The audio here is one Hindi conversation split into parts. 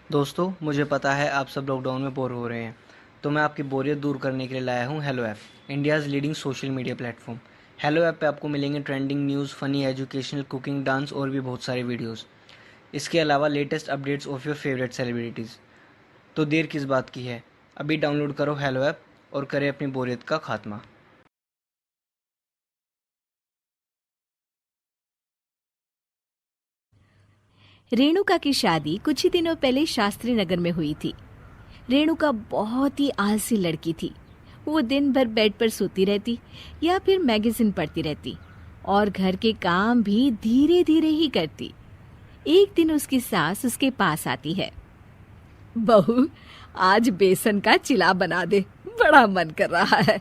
दोस्तों, मुझे पता है आप सब लॉकडाउन में बोर हो रहे हैं, तो मैं आपकी बोरियत दूर करने के लिए लाया हूँ hello app, India's leading social media platform. Hello app पे आपको मिलेंगे trending news, funny, educational, cooking, dance और भी बहुत सारे वीडियोस। इसके अलावा latest updates of your favourite celebrities. तो देर किस बात की है, अभी डाउनलोड करो हेलो ऐप और करें अपनी बोरियत का खात्मा। रेणुका की शादी कुछ ही दिनों पहले शास्त्री नगर में हुई थी। रेणुका बहुत ही आलसी लड़की थी। वो दिन भर बेड पर सोती रहती या फिर मैगजीन पढ़ती रहती और घर के काम भी धीरे धीरे ही करती। एक दिन उसकी सास उसके पास आती है। बहू, आज बेसन का चिला बना दे, बड़ा मन कर रहा है।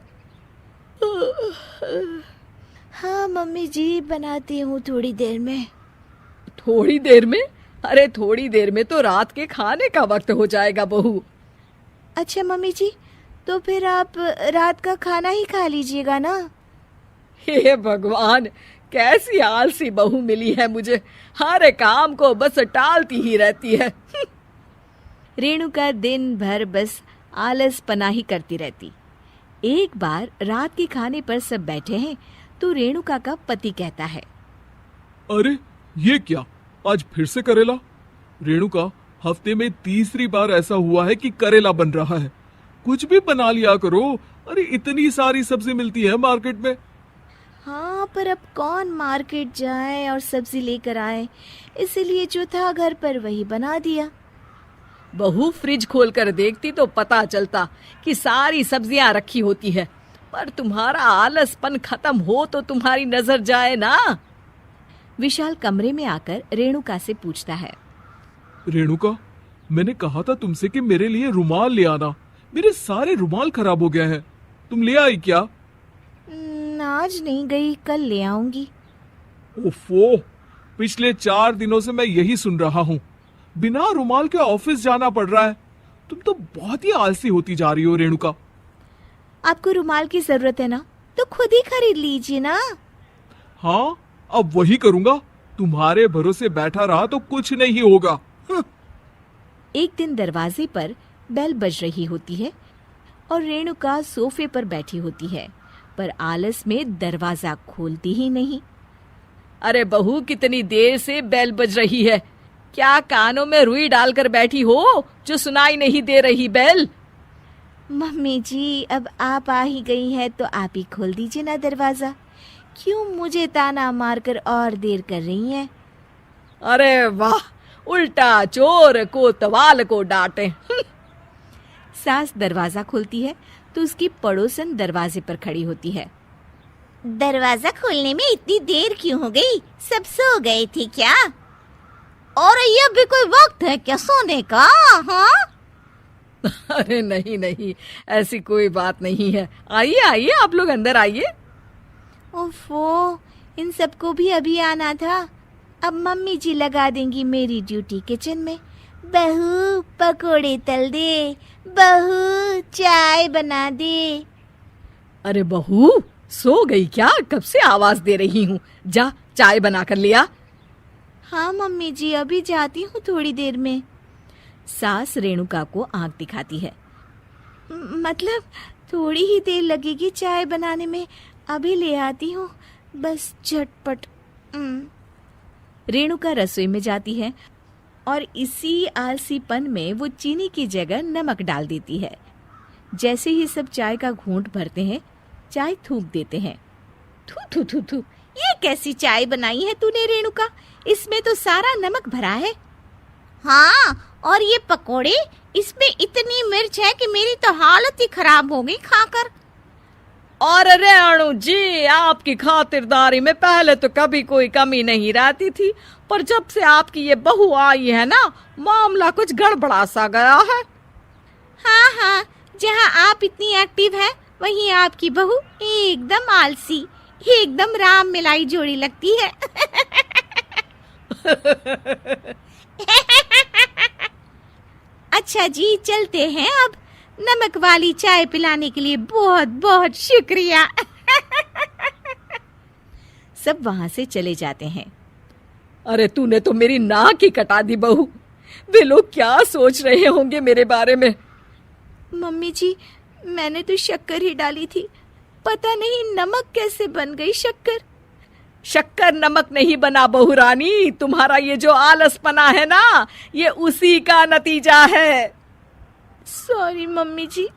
हाँ मम्मी जी, बनाती हूँ थोड़ी देर में। थोड़ी देर में? अरे थोड़ी देर में तो रात के खाने का वक्त हो जाएगा बहू। अच्छा मम्मी जी, तो फिर आप रात का खाना ही खा लीजिएगा ना। हे भगवान, कैसी आलसी बहू मिली है मुझे। हर काम को बस टालती ही रहती है। रेणुका दिन भर बस आलस पना ही करती रहती। एक बार रात के खाने पर सब बैठे हैं तो रेणुका का पति कहता है, अरे ये क्या, आज फिर से करेला? रेणुका, हफ्ते में तीसरी बार ऐसा हुआ है कि करेला बन रहा है। कुछ भी बना लिया करो। अरे इतनी सारी सब्जी मिलती है मार्केट में। हाँ, पर अब कौन मार्केट जाए और सब्जी लेकर आए, इसीलिए जो था घर पर वही बना दिया। बहू फ्रिज खोलकर देखती तो पता चलता कि सारी सब्जियां रखी होती है, पर तुम्हारा आलसपन खत्म हो तो तुम्हारी नजर जाए ना। विशाल कमरे में आकर रेणुका से पूछता है, रेणुका, मैंने कहा था तुमसे कि मेरे लिए रुमाल ले आना। मेरे सारे रुमाल खराब हो गए हैं। तुम ले आई क्या? आज नहीं गई, कल ले आऊंगी। ओफो, पिछले 4 दिनों से मैं यही सुन रहा हूँ। बिना रुमाल के ऑफिस जाना पड़ रहा है। तुम तो बहुत ही आलसी होती जा रही हो रेणुका। आपको रुमाल की जरूरत है ना, तो खुद ही खरीद लीजिए ना। हाँ, अब वही करूंगा। तुम्हारे भरोसे बैठा रहा तो कुछ नहीं होगा। एक दिन दरवाजे पर बेल बज रही होती है और रेणुका सोफे पर बैठी होती है, पर आलस में दरवाजा खोलती ही नहीं। अरे बहू, कितनी देर से बेल बज रही है? क्या कानों में रुई डालकर बैठी हो जो सुनाई नहीं दे रही बेल? मम्मी जी, अब आप आ ही गई हैं तो आप ही खोल दीजिए ना दरवाजा। क्यों मुझे ताना मारकर और देर कर रही हैं? अरे वाह, उल्टा चोर को तवाल को डांटे। सास दरवाजा खोलती है तो उसकी पड़ोसन दरवाजे पर खड़ी होती है। दरवाजा खोलने में इतनी देर क्यों हो गई? सब सो गए थे क्या? और ये भी कोई वक्त है क्या सोने का? हाँ? अरे नहीं नहीं, ऐसी कोई बात नहीं है। आइए आइए, आप लोग अंदर आइए। ओफो, इन सबको भी अभी आना था। अब मम्मी जी लगा देंगी मेरी ड्यूटी किचन में। बहू पकोड़े तल दे, बहू चाय बना दे। अरे बहू, सो गई क्या? कब से आवाज दे रही हूँ। जा चाय बना कर लिया। हाँ मम्मी जी, अभी जाती हूँ थोड़ी देर में। सास रेणुका को आंख दिखाती है। मतलब थोड़ी ही देर लगेगी चाय बनाने में, अभी ले आती हूँ, बस झटपट। रेणुका रसोई में जाती है और इसी आलसीपन में वो चीनी की जगह नमक डाल देती है। जैसे ही सब चाय का घूंट भरते हैं, चाय थूक देते हैं। थू थू थू थू, ये कैसी चाय बनाई है तूने रेणुका? इसमें तो सारा नमक भरा है। हाँ, और ये पकोड़े, इसमें इतनी मिर्च है कि मेरी तो हालत ही खराब हो गई खाकर। और रेणु जी, आपकी खातिरदारी में पहले तो कभी कोई कमी नहीं रहती थी, पर जब से आपकी ये बहू आई है ना, मामला कुछ गड़बड़ा सा गया है। हाँ हाँ, जहाँ आप इतनी एक्टिव हैं, वहीं आपकी बहू एकदम आलसी, एकदम राम मिलाई जोड़ी लगती है। अच्छा जी, चलते हैं अब। नमक वाली चाय पिलाने के लिए बहुत बहुत शुक्रिया। सब वहां से चले जाते हैं। अरे तूने तो मेरी नाक ही कटा दी बहू। वे लोग क्या सोच रहे होंगे मेरे बारे में। मम्मी जी, मैंने तो शक्कर ही डाली थी, पता नहीं नमक कैसे बन गई शक्कर। शक्कर नमक नहीं बना बहू रानी, तुम्हारा ये जो आलसपना है ना, ये उसी का नतीजा है। सॉरी मम्मी जी,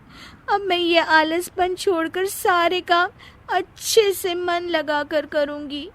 अब मैं ये आलसपन छोड़कर सारे काम अच्छे से मन लगाकर करूंगी।